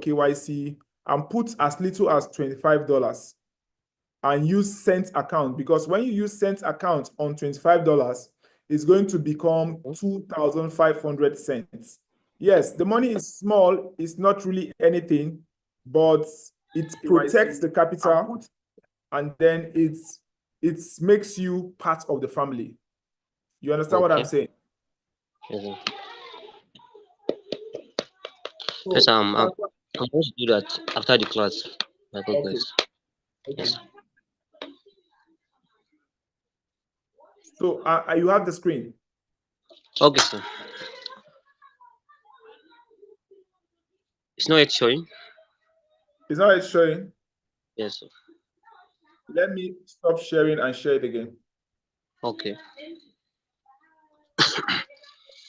KYC, and put as little as $25 and use cent account, because when you use cent account on $25, it's going to become 2,500 cents. Yes, the money is small, it's not really anything, but it protects the capital, and then it makes you part of the family. You understand what I'm saying? Yes, yes, I'm going to do that after the class. Okay. Yes. So you have the screen. Okay, sir. It's not yet showing. It's not yet showing. Yes, sir. Let me stop sharing and share it again. Okay.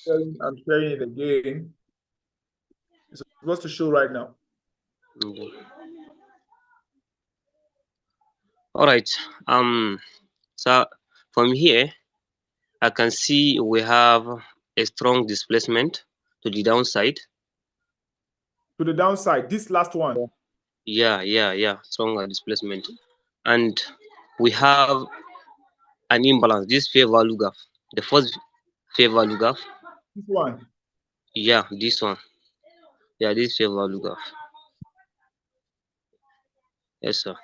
I'm sharing it again. It's supposed to show right now. Okay. All right. So from here, I can see we have a strong displacement to the downside. To the downside, this last one. Yeah. Stronger displacement. And we have an imbalance, this fair value gap. The first fair value gap. This one. Yeah, this one. Yeah, this fair value gap. Yes, sir.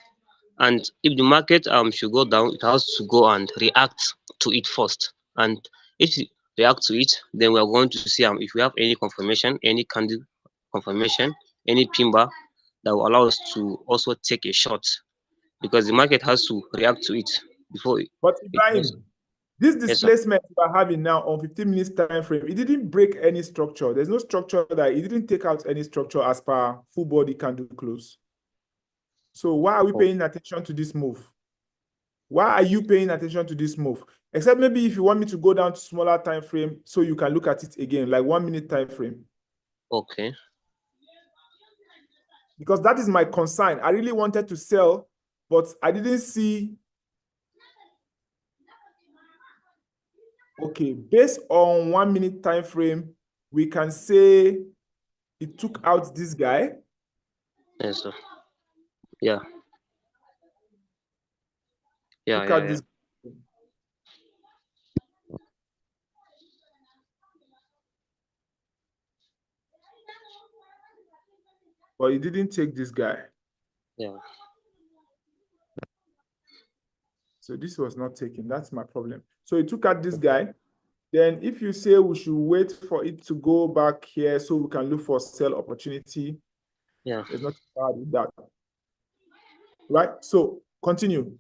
And if the market should go down, it has to go and react to it first. And if it react to it, then we are going to see if we have any confirmation, any candle confirmation, any pimba that will allow us to also take a shot, because the market has to react to it before it. But Ibrahim, this displacement we are having now on 15 minutes time frame, it didn't break any structure. There's no structure that it didn't take out any structure as per full body candle close. So why are we paying attention to this move? Why are you paying attention to this move? Except maybe if you want me to go down to smaller time frame so you can look at it again, like 1 minute time frame. Okay. Because that is my concern. I really wanted to sell, but I didn't see. Okay, based on 1 minute time frame, we can say it took out this guy. Yes, sir. Yeah. This. But it didn't take this guy. Yeah. So this was not taken. That's my problem. So it took out this guy. Then if you say we should wait for it to go back here so we can look for sell opportunity, yeah, there's nothing bad with that. Right? So continue.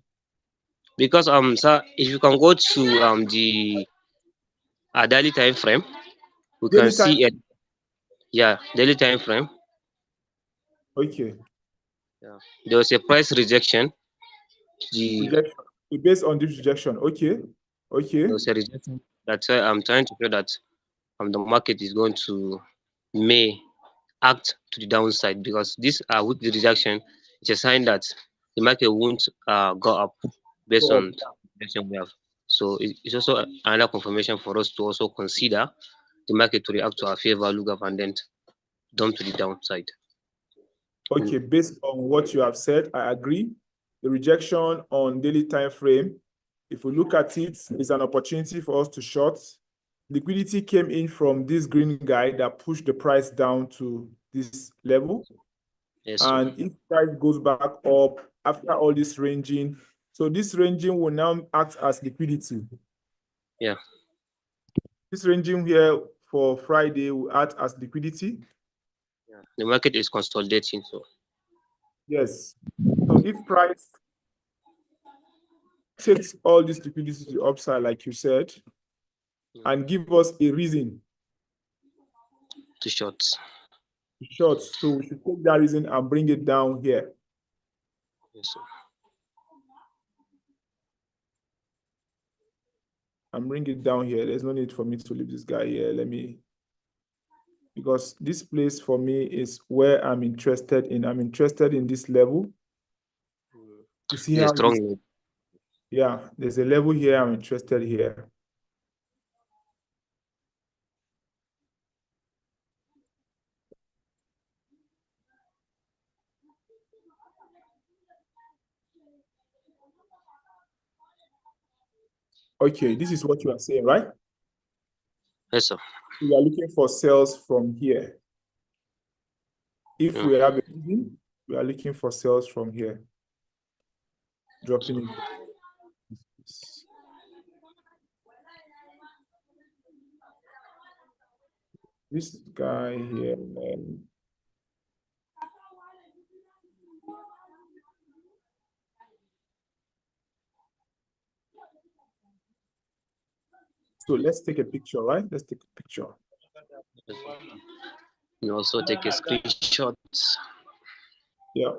Because sir, if you can go to the daily time frame, we Daily can see it. Yeah, daily time frame. Okay. Yeah, there was a price rejection. Rejection. Based on this rejection. Okay. There was a rejection. That's why I'm trying to feel that the market is going to may act to the downside, because this weak rejection is a sign that the market won't go up based on the rejection we have. So it's also another confirmation for us to also consider the market to react to our fair value gap and then dump to the downside. Okay, based on what you have said, I agree. The rejection on daily time frame, if we look at it, is an opportunity for us to short. Liquidity came in from this green guy that pushed the price down to this level. Yes, and if price goes back up after all this ranging, so this ranging will now act as liquidity. Yeah. This ranging here for Friday will act as liquidity. Yeah. The market is consolidating, so. Yes. So if price takes all this liquidity to the upside, like you said, and give us a reason to short. So we should take that reason and bring it down here. Yes, sir. And bring it down here. There's no need for me to leave this guy here. Because this place for me is where I'm interested in. I'm interested in this level. You see how strong. Yeah, there's a level here. I'm interested here. Okay, this is what you are saying, right? Yes, sir. We are looking for sales from here. If we have a reason, we are looking for sales from here. Dropping it. This guy here. So let's take a picture, right? Let's take a picture. You also take a screenshot. Yeah.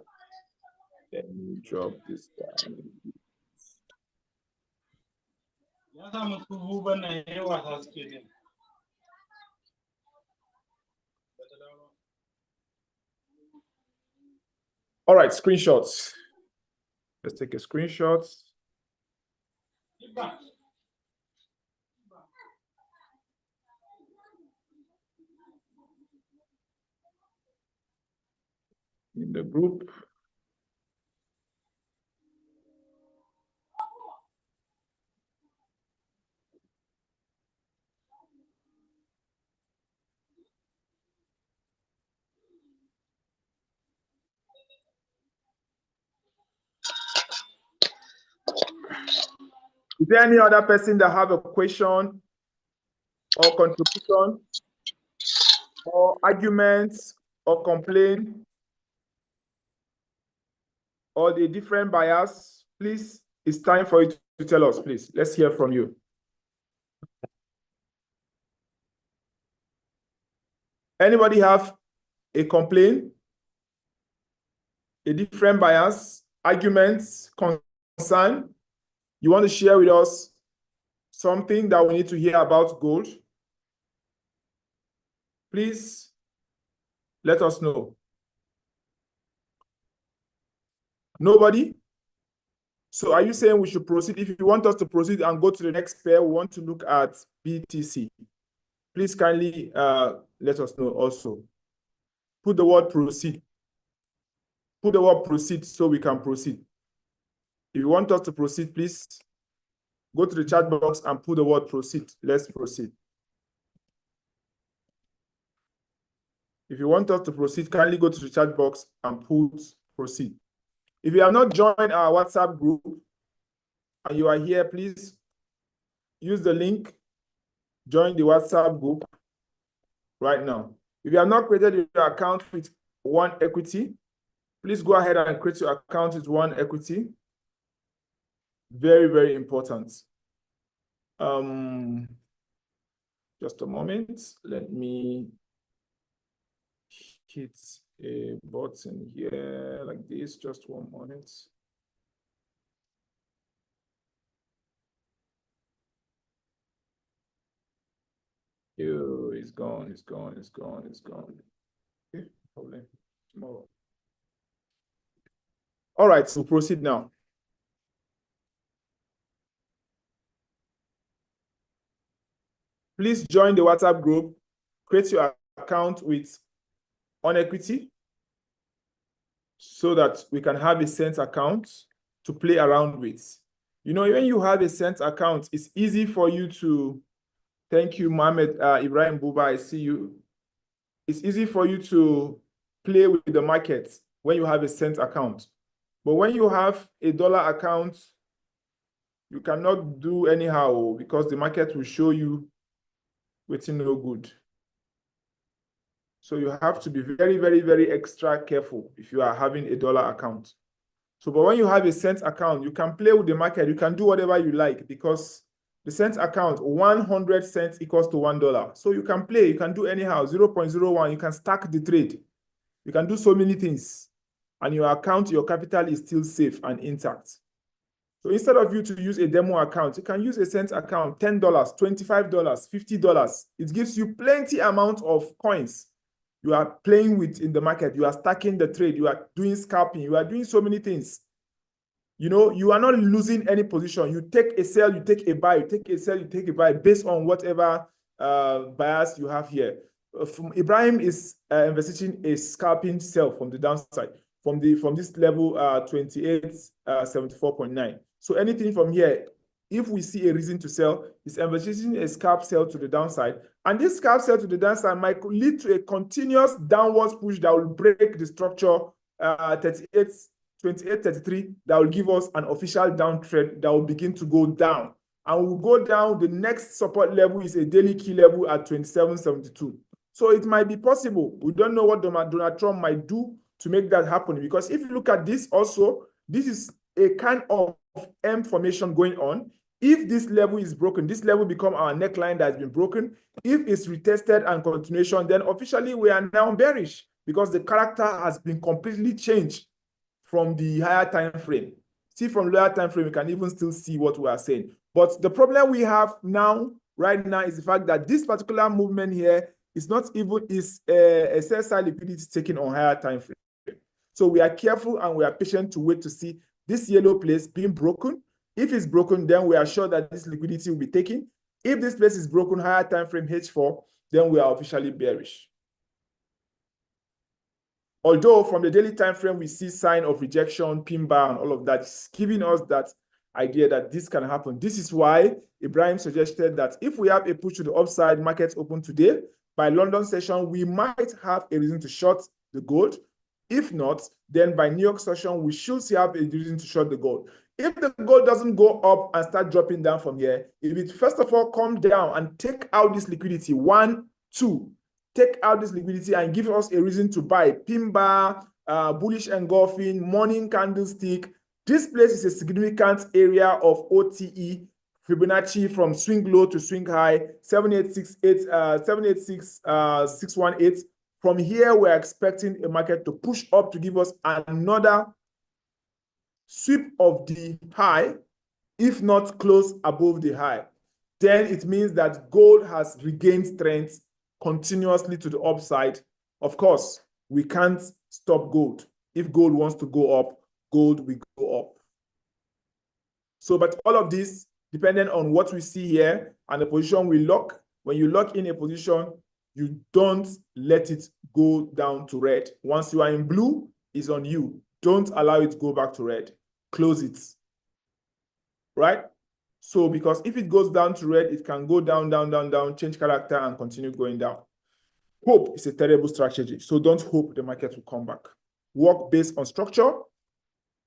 Let me drop this guy. All right, screenshots. Let's take a screenshot. In the group. Is there any other person that have a question or contribution or arguments or complaint or the different bias? Please, it's time for you to tell us, please. Let's hear from you. Anybody have a complaint, a different bias, arguments, concern? You want to share with us something that we need to hear about gold? Please let us know. Nobody? So are you saying we should proceed? If you want us to proceed and go to the next pair, we want to look at BTC. Please kindly let us know also. Put the word proceed. Put the word proceed so we can proceed. If you want us to proceed, please go to the chat box and put the word proceed. Let's proceed. If you want us to proceed, kindly go to the chat box and put proceed. If you have not joined our WhatsApp group and you are here, please use the link, join the WhatsApp group right now. If you have not created your account with One Equity, please go ahead and create your account with One Equity. Very, very important. Just a moment. Let me hit a button here like this. Just 1 moment. It's gone, it's gone, it's gone, it's gone. Okay, probably tomorrow. All right, so proceed now. Please join the WhatsApp group, create your account with On Equity so that we can have a Cent account to play around with. You know, when you have a Cent account, it's easy for you to, thank you, Mohammed Ibrahim Buba, I see you. It's easy for you to play with the market when you have a Cent account. But when you have a dollar account, you cannot do anyhow because the market will show you waiting no good. So you have to be very, very, very extra careful if you are having a dollar account. So, but when you have a Cent account, you can play with the market. You can do whatever you like because the Cent account, 100 cents equals to $1. So you can play, you can do anyhow, 0.01, you can stack the trade. You can do so many things. And your account, your capital is still safe and intact. So instead of you to use a demo account, you can use a Cent account, $10, $25, $50. It gives you plenty amount of coins you are playing with in the market. You are stacking the trade. You are doing scalping. You are doing so many things. You know, you are not losing any position. You take a sell, you take a buy, you take a sell, you take a buy based on whatever bias you have here. Ibrahim is investigating a scalping sell from the downside. from this level 2874.9. So anything from here, if we see a reason to sell, it's emphasizing a scalp sell to the downside. And this scalp sell to the downside might lead to a continuous downwards push that will break the structure 28.33, that will give us an official downtrend that will begin to go down. And we'll go down. The next support level is a daily key level at 27.72. So it might be possible. We don't know what Donald Trump might do to make that happen. Because if you look at this also, this is a kind of M formation going on. If this level is broken, this level become our neckline that has been broken. If it's retested and continuation, then officially we are now bearish because the character has been completely changed from the higher time frame. See, from lower time frame, we can even still see what we are saying. But the problem we have now, right now, is the fact that this particular movement here is not even a sell side liquidity taken on higher time frame. So we are careful and we are patient to wait to see this yellow place being broken. If it's broken, then we are sure that this liquidity will be taken. If this place is broken, higher time frame H4, then we are officially bearish. Although from the daily time frame, we see sign of rejection, pin bar, and all of that, it's giving us that idea that this can happen. This is why Ibrahim suggested that if we have a push to the upside, markets open today, by London session, we might have a reason to short the gold. If not, then by New York session, we should have a reason to short the gold. If the gold doesn't go up and start dropping down from here, if it first of all come down and take out this liquidity, 1, 2, take out this liquidity and give us a reason to buy pin bar, bullish engulfing, morning candlestick. This place is a significant area of OTE, Fibonacci from swing low to swing high, 786,618. From here, we're expecting a market to push up to give us another sweep of the high, if not close above the high. Then it means that gold has regained strength continuously to the upside. Of course, we can't stop gold. If gold wants to go up, gold will go up. So, but all of this, depending on what we see here and the position we lock, when you lock in a position, you don't let it go down to red. Once you are in blue, it's on you. Don't allow it to go back to red. Close it. Right? So, because if it goes down to red, it can go down, down, down, down, change character, and continue going down. Hope is a terrible strategy. So don't hope the market will come back. Work based on structure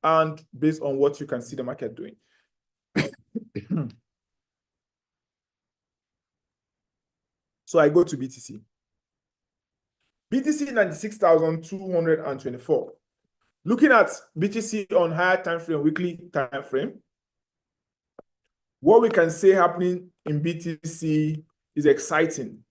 and based on what you can see the market doing. So I go to BTC. BTC 96,224. Looking at BTC on higher time frame, weekly time frame, what we can say happening in BTC is exciting.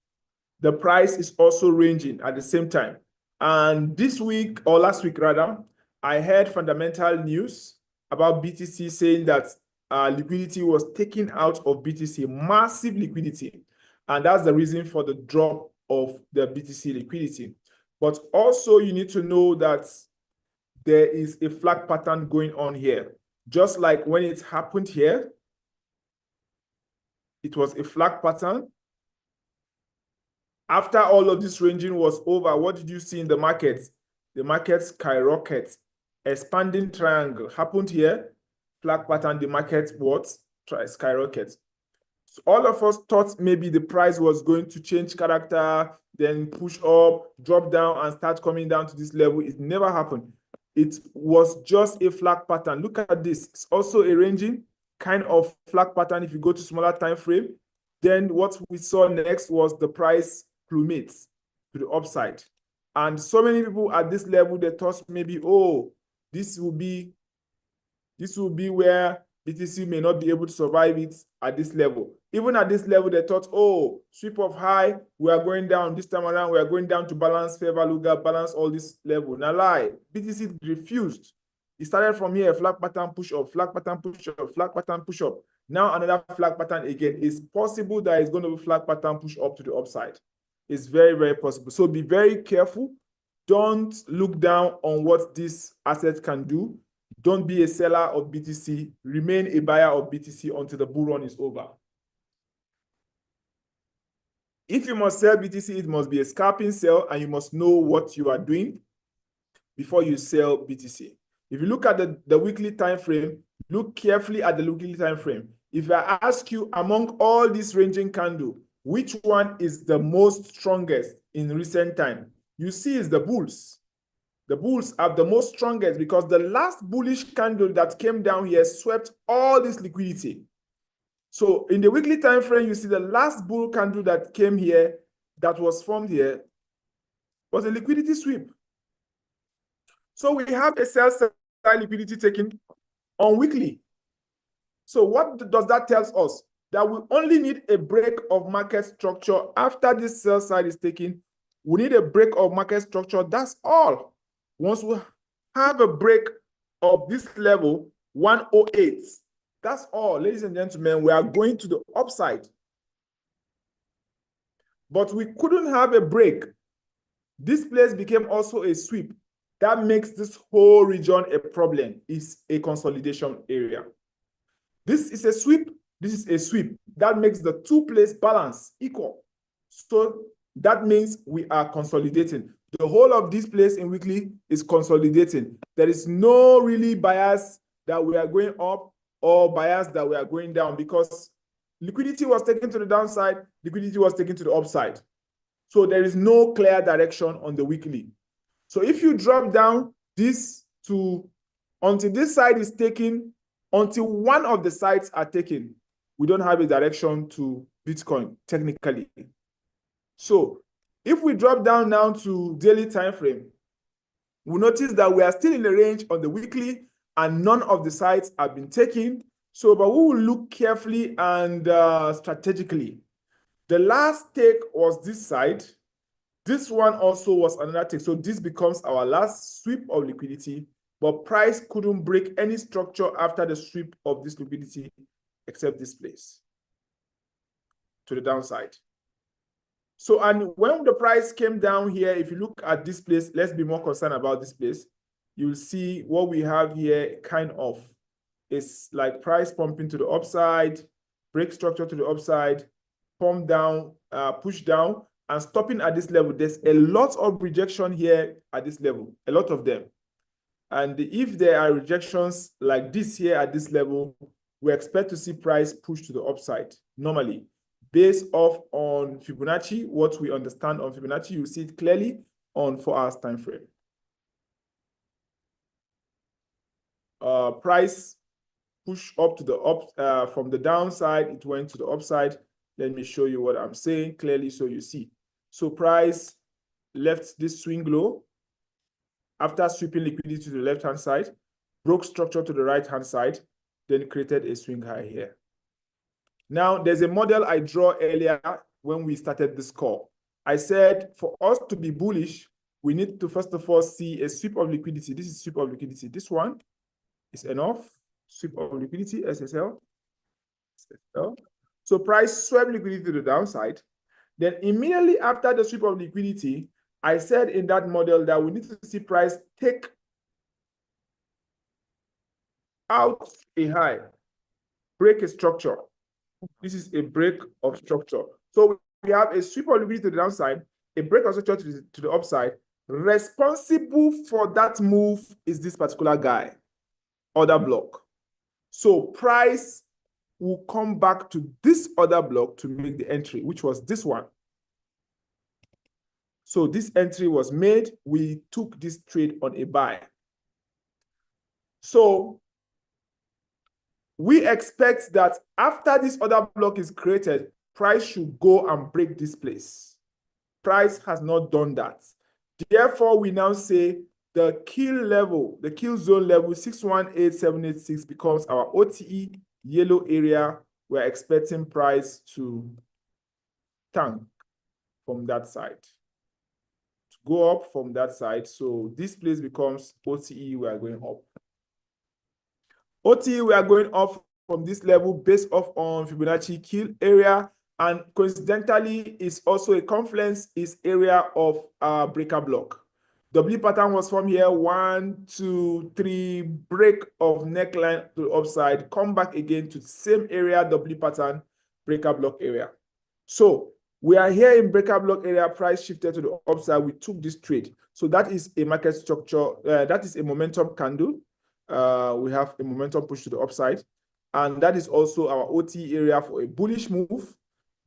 The price is also ranging at the same time. And this week, or last week rather, I heard fundamental news about BTC saying that liquidity was taken out of BTC, massive liquidity. And that's the reason for the drop of the BTC liquidity. But also you need to know that there is a flag pattern going on here. Just like when it happened here, it was a flag pattern. After all of this ranging was over, what did you see in the market? The market skyrocket. Expanding triangle happened here. Flag pattern, the market what? Skyrocket. So all of us thought maybe the price was going to change character, then push up, drop down, and start coming down to this level. It never happened. It was just a flag pattern. Look at this. It's also a ranging kind of flag pattern. If you go to smaller time frame, then what we saw next was the price plummets to the upside. And so many people at this level, they thought maybe, oh, this will be where BTC may not be able to survive it at this level. Even at this level, they thought, oh, sweep of high, we are going down. This time around, we are going down to balance fair value gap, balance all this level. Now lie, BTC refused. It started from here, flag pattern push up, flag pattern push up, flag pattern push up. Now another flag pattern again. It's possible that it's going to be flag pattern push up to the upside. It's very, very possible. So be very careful. Don't look down on what this asset can do. Don't be a seller of BTC. Remain a buyer of BTC until the bull run is over. If you must sell BTC, it must be a scalping sell, and you must know what you are doing. before you sell BTC. If you look at the weekly time frame, look carefully at the weekly time frame. If I ask you, among all these ranging candle, which one is the most strongest in recent time? You see is the bulls. The bulls are the most strongest because the last bullish candle that came down here swept all this liquidity. So in the weekly time frame, you see the last bull candle that came here, that was formed here, was a liquidity sweep. So we have a sell side liquidity taken on weekly. So what does that tell us? That we only need a break of market structure after this sell side is taken. We need a break of market structure. That's all. Once we have a break of this level, 108, that's all, ladies and gentlemen. We are going to the upside. But we couldn't have a break. This place became also a sweep. That makes this whole region a problem. It's a consolidation area. This is a sweep. This is a sweep. That makes the two-place balance equal. So that means we are consolidating. The whole of this place in weekly is consolidating. There is no really bias that we are going up or bias that we are going down, because liquidity was taken to the downside, liquidity was taken to the upside. So there is no clear direction on the weekly. So if you drop down this to until this side is taken, until one of the sides are taken, we don't have a direction to Bitcoin technically. So if we drop down now to daily time frame, we notice that we are still in the range on the weekly and none of the sides have been taken. So, but we will look carefully and strategically. The last take was this side. This one also was another take. So this becomes our last sweep of liquidity, but price couldn't break any structure after the sweep of this liquidity except this place to the downside. So, and when the price came down here, if you look at this place, let's be more concerned about this place. You'll see what we have here kind of is like price pumping to the upside, break structure to the upside, pump down, push down, and stopping at this level. There's a lot of rejection here at this level, a lot of them. And if there are rejections like this here at this level, we expect to see price push to the upside normally. Based off on Fibonacci, what we understand on Fibonacci, you see it clearly on 4 hours time frame. Price push up to the up from the downside, it went to the upside. Let me show you what I'm saying clearly so you see. So price left this swing low after sweeping liquidity to the left-hand side, broke structure to the right-hand side, then created a swing high here. Now, there's a model I draw earlier when we started this call. I said for us to be bullish, we need to first of all see a sweep of liquidity. This is sweep of liquidity. This one is enough. Sweep of liquidity, SSL. So price swept liquidity to the downside. Then immediately after the sweep of liquidity, I said in that model that we need to see price take out a high, break a structure. This is a break of structure. So we have a sweep of liquidity to the downside, a break of structure to the upside. Responsible for that move is this particular guy, order block. So price will come back to this order block to make the entry, which was this one. So this entry was made. We took this trade on a buy. So we expect that after this order block is created, price should go and break this place. Price has not done that. Therefore, we now say the kill level, the kill zone level 618786 becomes our OTE yellow area. We're expecting price to tank from that side, to go up from that side. So this place becomes OTE, we are going up. OTE, we are going up from this level based off on Fibonacci kill area, and coincidentally is also a confluence is area of breaker block. W pattern was from here, 1, 2, 3, break of neckline to the upside, come back again to the same area, W pattern, breaker block area. So we are here in breaker block area, price shifted to the upside, we took this trade. So that is a market structure. That is a momentum candle. We have a momentum push to the upside. And that is also our OT area for a bullish move.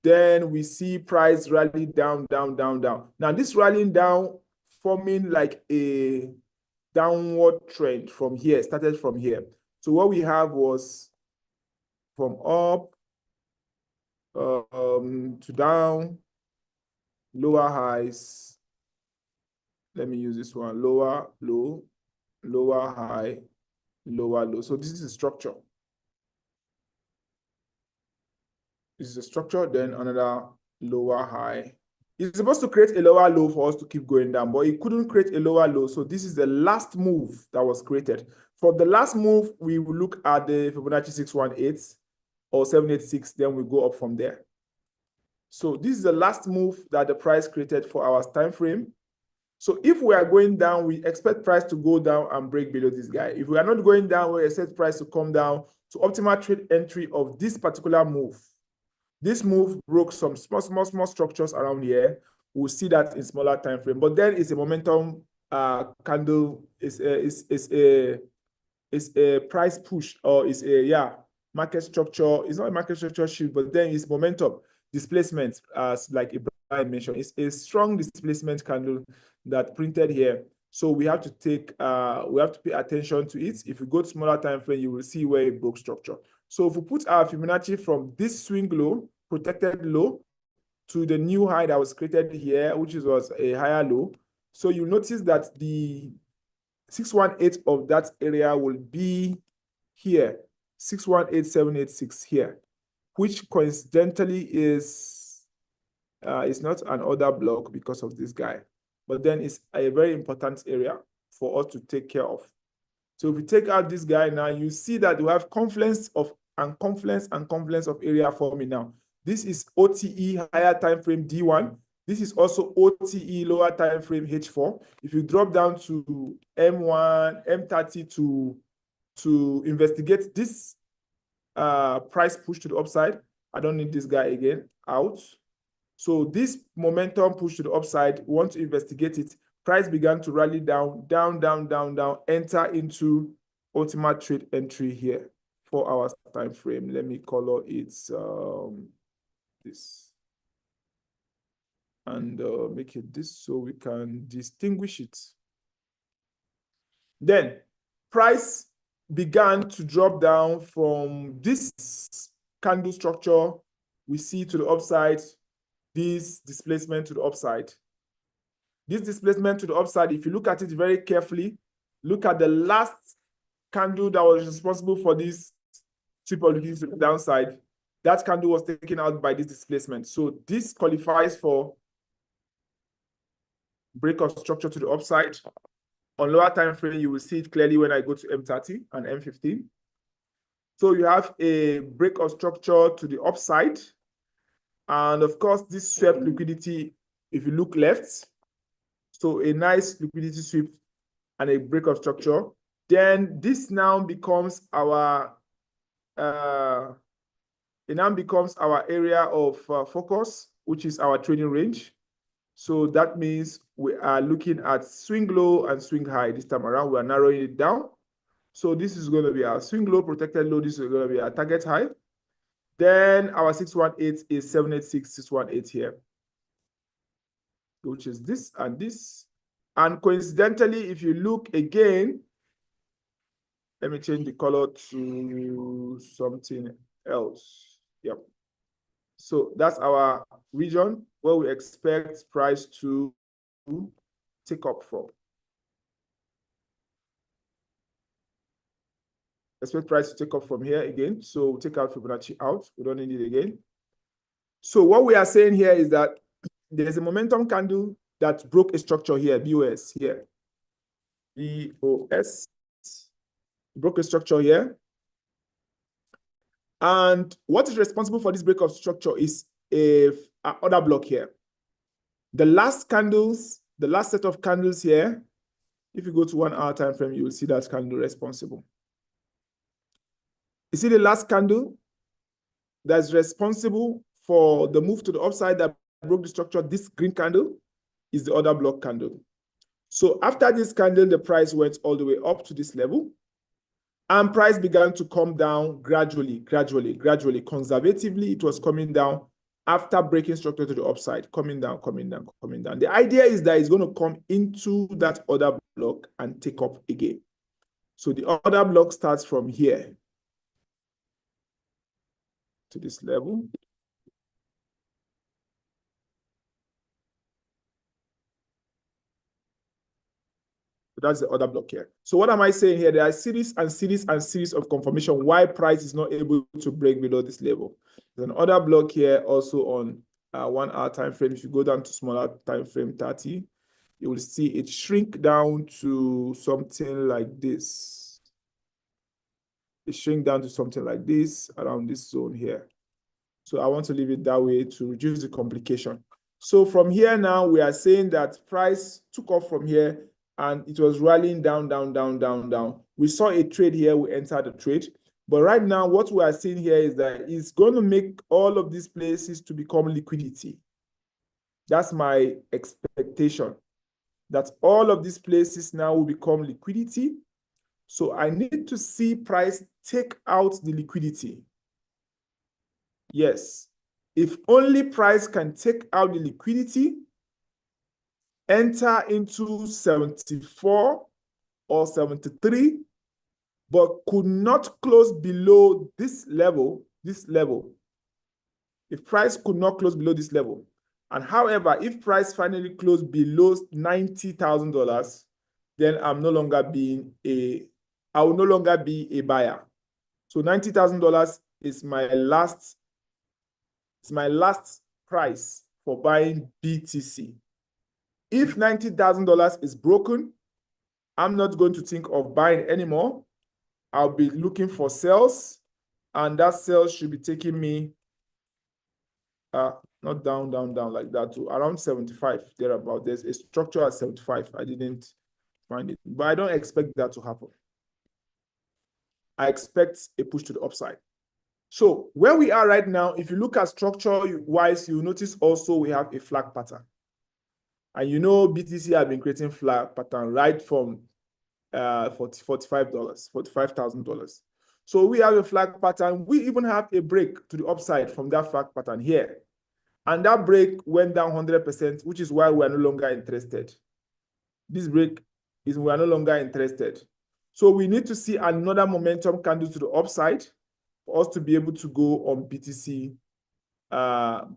Then we see price rally down, down, down, down. Now this rallying down forming like a downward trend from here, started from here. So what we have was from up to down, lower highs. Let me use this one, lower, low, lower high, lower low. So this is a structure. This is a structure, then another lower high. It's supposed to create a lower low for us to keep going down, but it couldn't create a lower low. So this is the last move that was created. For the last move, we will look at the Fibonacci 618 or 786, then we go up from there. So this is the last move that the price created for our time frame. So if we are going down, we expect price to go down and break below this guy. If we are not going down, we expect price to come down to optimal trade entry of this particular move. This move broke some small structures around here. We'll see that in smaller time frame. But then it's a momentum candle. It's a price push, or it's a market structure. It's not a market structure shift, but then it's momentum displacement, as like Ibrahim mentioned. It's a strong displacement candle that printed here. So we have to pay attention to it. If you go to smaller time frame, you will see where it broke structure. So if we put our Fibonacci from this swing low, protected low, to the new high that was created here, which was a higher low. So you notice that the 618 of that area will be here, 618786 here, which coincidentally is not an order block because of this guy, but then it's a very important area for us to take care of. So if we take out this guy now, you see that we have confluence of area forming now. This is OTE higher time frame D1. This is also OTE lower time frame H4. If you drop down to M1, M30 to investigate this price push to the upside, I don't need this guy again, out. So this momentum push to the upside, we want to investigate it. Price began to rally down, down, down, down, down, enter into ultimate trade entry here for our time frame. Let me color it this. And make it this so we can distinguish it. Then price began to drop down from this candle structure we see to the upside, this displacement to the upside. This displacement to the upside, if you look at it very carefully, look at the last candle that was responsible for this sweep of liquidity to the downside. That candle was taken out by this displacement. So this qualifies for break of structure to the upside. On lower time frame, you will see it clearly when I go to M30 and M15. So you have a break of structure to the upside. And of course, this swept liquidity, if you look left, so a nice liquidity sweep and a break of structure. Then this now becomes our area of focus, which is our trading range. So that means we are looking at swing low and swing high this time around. We are narrowing it down. So this is going to be our swing low, protected low. This is going to be our target high. Then our 618 is 786, 618 here, which is this and this. And coincidentally, if you look again, let me change the color to something else. Yep. So that's our region where we expect price to take up from. Expect price to take up from here again. So we'll take out Fibonacci out. We don't need it again. So what we are saying here is that there's a momentum candle that broke a structure here, BOS here. BOS. Broke a structure here. And what is responsible for this break of structure is an order block here. The last candles, the last set of candles here, if you go to 1 hour time frame, you will see that candle responsible. You see the last candle that's responsible for the move to the upside that broke the structure, this green candle is the order block candle. So after this candle, the price went all the way up to this level. And price began to come down gradually. Conservatively, it was coming down after breaking structure to the upside, coming down. The idea is that it's going to come into that other block and take up again. So the other block starts from here to this level. That's the other block here. So what am I saying here? There are series of confirmation why price is not able to break below this level. There's another block here also on 1 hour time frame. If you go down to smaller time frame 30, you will see it shrink down to something like this. It shrink down to something like this around this zone here. So I want to leave it that way to reduce the complication. So from here now, we are saying that price took off from here and it was rallying down. We saw a trade here, we entered the trade. But right now, what we are seeing here is that it's going to make all of these places to become liquidity. That's my expectation, that all of these places now will become liquidity. So I need to see price take out the liquidity. Yes. If only price can take out the liquidity, enter into 74 or 73, but could not close below this level, if price could not close below this level, and however, if price finally closed below $90,000, then I will no longer be a buyer. So $90,000 is my last price for buying BTC. If $90,000 is broken, I'm not going to think of buying anymore. I'll be looking for sales, and that sales should be taking me not down like that, to around 75, thereabout. There's a structure at 75. I didn't find it, but I don't expect that to happen. I expect a push to the upside. So where we are right now, if you look at structure-wise, you notice also we have a flag pattern. And you know BTC have been creating flag pattern right from $45,000. So we have a flag pattern. We even have a break to the upside from that flag pattern here. And that break went down 100%, which is why we are no longer interested. This break is we are no longer interested. So we need to see another momentum candle to the upside for us to be able to go on BTC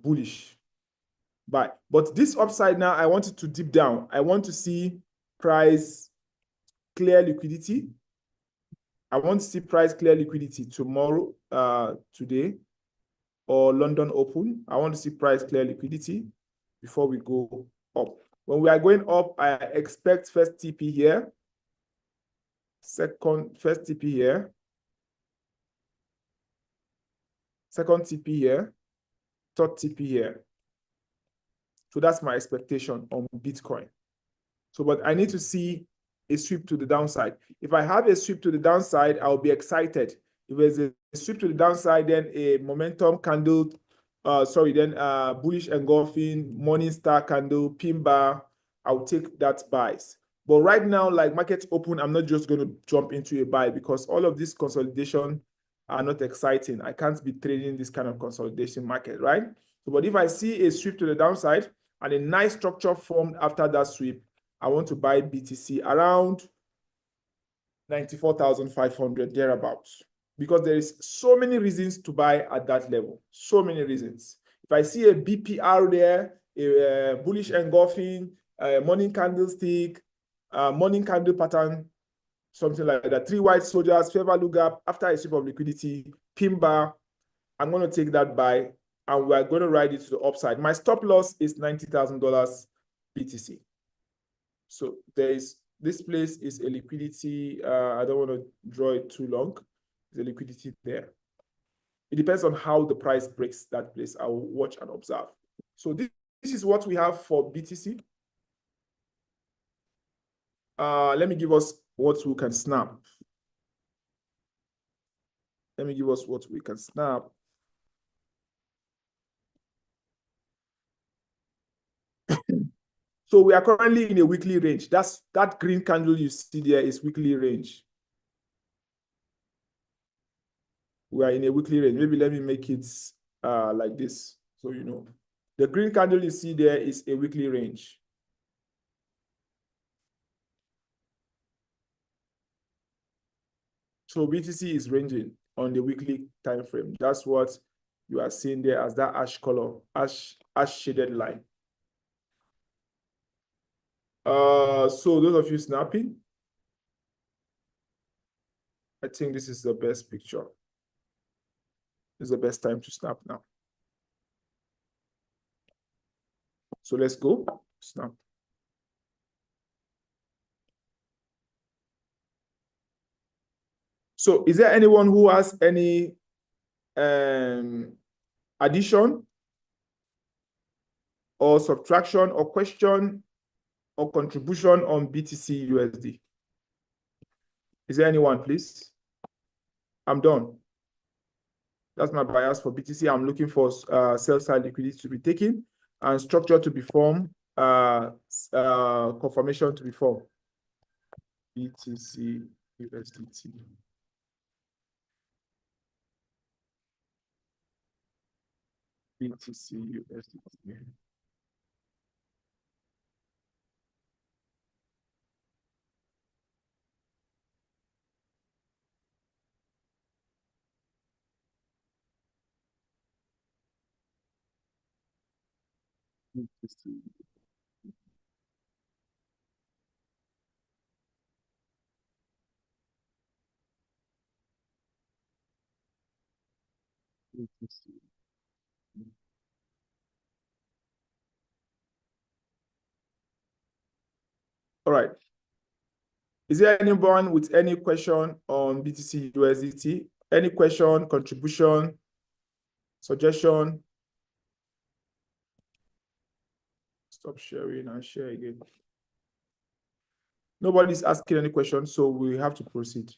bullish buy. But this upside now, I want it to dip down. I want to see price clear liquidity. I want to see price clear liquidity tomorrow, today, or London Open. I want to see price clear liquidity before we go up. When we are going up, I expect first TP here, first TP here, second TP here, third TP here. So that's my expectation on Bitcoin. So, but I need to see a sweep to the downside. If I have a sweep to the downside, I'll be excited. If there's a sweep to the downside, then a momentum candle, bullish engulfing, morning star candle, pin bar, I'll take that buys. But right now, like market open, I'm not just going to jump into a buy because all of this consolidation are not exciting. I can't be trading this kind of consolidation market, right? So, but if I see a sweep to the downside and a nice structure formed after that sweep, I want to buy BTC around 94,500 thereabouts, because there is so many reasons to buy at that level. So many reasons. If I see a BPR there, a bullish engulfing, morning candlestick, morning candle pattern, something like that, 3 white soldiers, favor look up after a sweep of liquidity, pin bar, I'm going to take that buy and we're going to ride it to the upside. My stop loss is $90,000 BTC. So this place is a liquidity. I don't want to draw it too long. There's a liquidity there. It depends on how the price breaks that place. I will watch and observe. So this is what we have for BTC. Let me give us what we can snap. Let me give us what we can snap. So we are currently in a weekly range. That green candle you see there is weekly range. We are in a weekly range. Maybe let me make it like this, so you know. The green candle you see there is a weekly range. So BTC is ranging on the weekly time frame. That's what you are seeing there as that ash color, ash shaded line. So those of you snapping, I think this is the best picture. This is the best time to snap now. So let's go snap. So is there anyone who has any addition or subtraction or question or contribution on BTC USD? Is there anyone, please? I'm done. That's my bias for BTC. I'm looking for sell-side liquidity to be taken and structure to be formed, confirmation to be formed. BTC USDT. BTC USDT. All right. Is there anyone with any question on BTC USDT? Any question, contribution, suggestion? Stop sharing and share again. Nobody's asking any questions, so we have to proceed.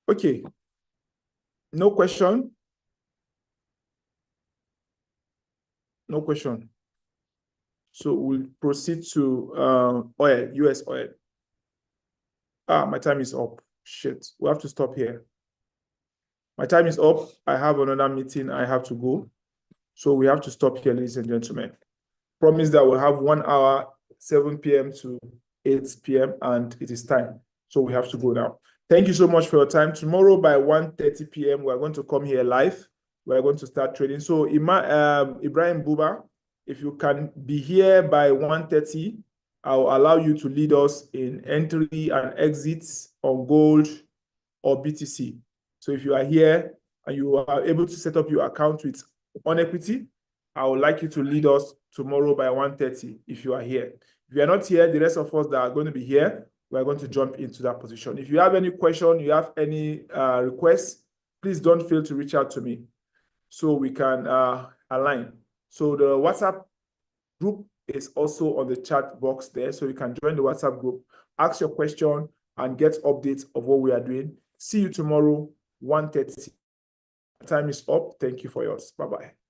Okay. No question? No question. So we'll proceed to oil, US oil. My time is up. Shit, we have to stop here. My time is up. I have another meeting I have to go. So we have to stop here, ladies and gentlemen. Promise that we'll have 1 hour, 7 p.m. to 8 p.m. and it is time. So we have to go now. Thank you so much for your time. Tomorrow by 1:30 p.m., we're going to come here live. We're going to start trading. So Ibrahim Buba, if you can be here by 1:30, I'll allow you to lead us in entry and exits on gold or BTC. So if you are here and you are able to set up your account with On Equity, I would like you to lead us tomorrow by 1:30 if you are here. If you are not here, the rest of us that are going to be here, we're going to jump into that position. If you have any question, you have any requests, please don't fail to reach out to me so we can align. So the WhatsApp group is also on the chat box there, so you can join the WhatsApp group, ask your question, and get updates of what we are doing. See you tomorrow, 1:30. Time is up. Thank you for yours. Bye-bye.